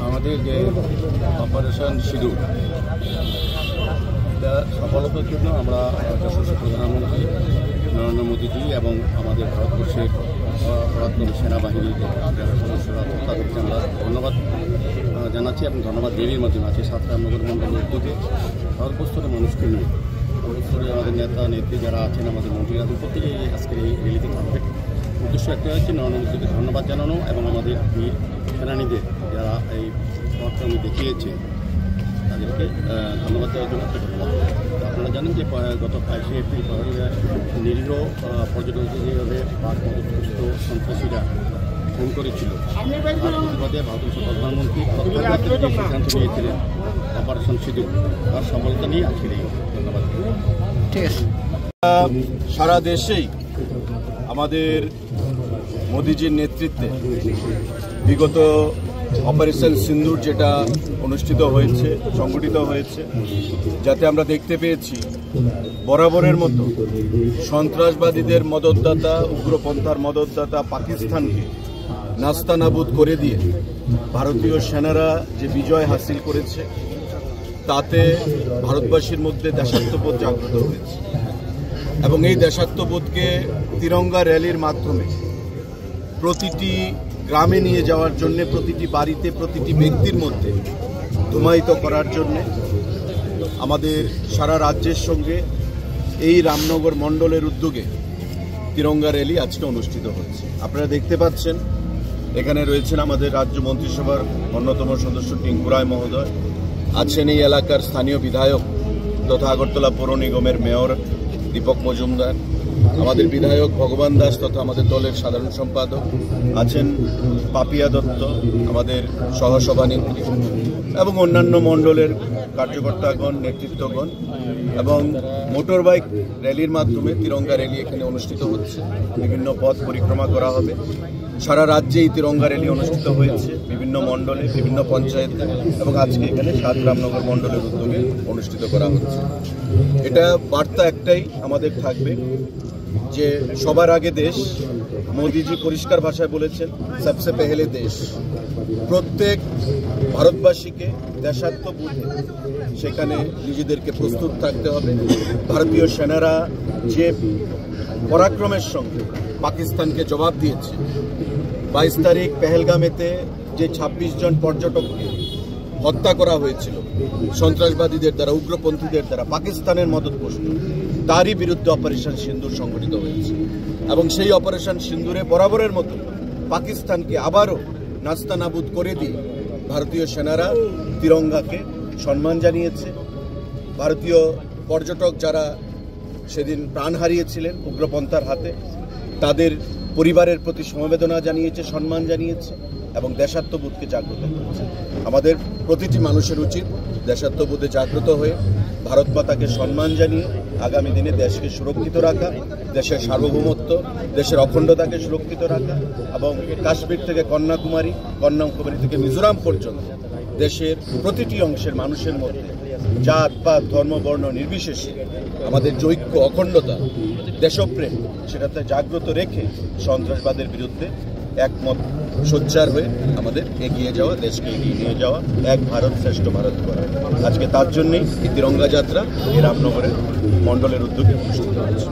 আমাদের যে অপারেশন সিঁদুর এটা সফলতার জন্য আমরা যশস্বী প্রধানমন্ত্রী নরেন্দ্র মোদীজি এবং আমাদের ভারতবর্ষের পরাক্রমী সেনাবাহিনীর যারা সদস্যরা তাদেরকে আমরা ধন্যবাদ জানাচ্ছি এবং ধন্যবাদ দেবীর মাধ্যমে আছে সাত রামনগর মণ্ডলের উদ্যোগে ভারতবর্ষের মানুষকে নিয়ে ভারতবর্ষের আমাদের নেতা নেত্রী যারা আছেন আমাদের মন্ত্রীরা প্রত্যেকেই আজকের এই র্যালিতে থাকবে। উদ্দেশ্য একটা হচ্ছে নরেন্দ্র মোদীকে ধন্যবাদ জানানো এবং আমাদের বীর সেনানীদের যারা এই পরাক্রমী দেখিয়েছে তাদেরকে ধন্যবাদ দেওয়ার জন্য একটা ধন্যবাদ। আপনারা জানেন যে গত 22শে এপ্রিল নিরীহ পর্যটকদের যেভাবে পাক মদতগ্রস্ত সন্ত্রাসীরা ফোন করেছিল তার প্রতিবাদে ভারতবর্ষের প্রধানমন্ত্রী সিদ্ধান্ত নিয়েছিলেন অপারেশন সিঁদুর তার সফলতা নিয়ে আজকের এই ধন্যবাদ। ঠিক আছে। সারা দেশেই আমাদের মোদিজির নেতৃত্বে বিগত অপারেশন সিন্দুর যেটা অনুষ্ঠিত হয়েছে সংগঠিত হয়েছে, যাতে আমরা দেখতে পেয়েছি বরাবরের মতো সন্ত্রাসবাদীদের মদতদাতা উগ্রপন্থার মদতদাতা পাকিস্তানকে নাস্তানাবুদ করে দিয়ে ভারতীয় সেনারা যে বিজয় হাসিল করেছে তাতে ভারতবাসীর মধ্যে দেশাত্মবোধ জাগ্রত হয়েছে এবং এই দেশাত্মবোধকে তিরঙ্গা র্যালির মাধ্যমে প্রতিটি গ্রামে নিয়ে যাওয়ার জন্য, প্রতিটি বাড়িতে প্রতিটি ব্যক্তির মধ্যে ধুমায়িত করার জন্য আমাদের সারা রাজ্যের সঙ্গে এই রামনগর মণ্ডলের উদ্যোগে তিরঙ্গা র্যালি আজকে অনুষ্ঠিত হচ্ছে। আপনারা দেখতে পাচ্ছেন এখানে রয়েছেন আমাদের রাজ্য মন্ত্রিসভার অন্যতম সদস্য টিঙ্কু রায় মহোদয়, আছেন এই এলাকার স্থানীয় বিধায়ক তথা আগরতলা পৌর নিগমের মেয়র দীপক মজুমদার, আমাদের বিধায়ক ভগবান দাস তথা আমাদের দলের সাধারণ সম্পাদক, আছেন পাপিয়া দত্ত আমাদের সহসভানেত্রী এবং অন্যান্য মণ্ডলের কার্যকর্তাগণ নেতৃত্বগণ এবং মোটর বাইক র্যালির মাধ্যমে তিরঙ্গা র্যালি এখানে অনুষ্ঠিত হচ্ছে। বিভিন্ন পথ পরিক্রমা করা হবে। সারা রাজ্যে এই তিরঙ্গা র্যালি অনুষ্ঠিত হয়েছে বিভিন্ন মণ্ডলে, বিভিন্ন পঞ্চায়েতে এবং আজকে এখানে সাত রামনগর মণ্ডলের উদ্যোগে অনুষ্ঠিত করা হচ্ছে। এটা বার্তা একটাই আমাদের থাকবে যে সবার আগে দেশ। মোদিজি পরিষ্কার ভাষায় বলেছেন সবসে পেহেলে দেশ। প্রত্যেক ভারতবাসীকে দেশাত্মবোধে সেখানে নিজেদেরকে প্রস্তুত থাকতে হবে। ভারতীয় সেনারা যে পরাক্রমের সঙ্গে পাকিস্তানকে জবাব দিয়েছে, 22 তারিখ পেহেলগামেতে যে 26 জন পর্যটককে হত্যা করা হয়েছিল সন্ত্রাসবাদীদের দ্বারা, উগ্রপন্থীদের দ্বারা, পাকিস্তানের মদতপুষ্ট, তারই বিরুদ্ধে অপারেশন সিন্দুর সংগঠিত হয়েছে এবং সেই অপারেশন সিন্দুরে বরাবরের মতো পাকিস্তানকে আবারও নাস্তানাবুদ করে দিয়ে ভারতীয় সেনারা তিরঙ্গাকে সম্মান জানিয়েছে। ভারতীয় পর্যটক যারা সেদিন প্রাণ হারিয়েছিলেন উগ্রপন্থার হাতে তাদের পরিবারের প্রতি সমবেদনা জানিয়েছে, সম্মান জানিয়েছে এবং দেশাত্মবোধকে জাগ্রত করেছে। আমাদের প্রতিটি মানুষের উচিত দেশাত্মবোধে জাগ্রত হয়ে ভারত মাতাকে সম্মান জানিয়ে আগামী দিনে দেশকে সুরক্ষিত রাখা, দেশের সার্বভৌমত্ব, দেশের অখণ্ডতাকে সুরক্ষিত রাখা এবং কাশ্মীর থেকে কন্যাকুমারী, কন্যাকুমারী থেকে মিজোরাম পর্যন্ত দেশের প্রতিটি অংশের মানুষের মধ্যে জাত পাত ধর্ম বর্ণ নির্বিশেষে আমাদের ঐক্য, অখণ্ডতা, দেশপ্রেম সেটাতে জাগ্রত রেখে সন্ত্রাসবাদের বিরুদ্ধে একমত সোচ্চার হয়ে আমাদের এগিয়ে যাওয়া, দেশকে এগিয়ে নিয়ে যাওয়া, এক ভারত শ্রেষ্ঠ ভারত করা। আজকে তার জন্যই এই তিরঙ্গা যাত্রা এই রামনগরের মণ্ডলের উদ্যোগে অনুষ্ঠিত হচ্ছে।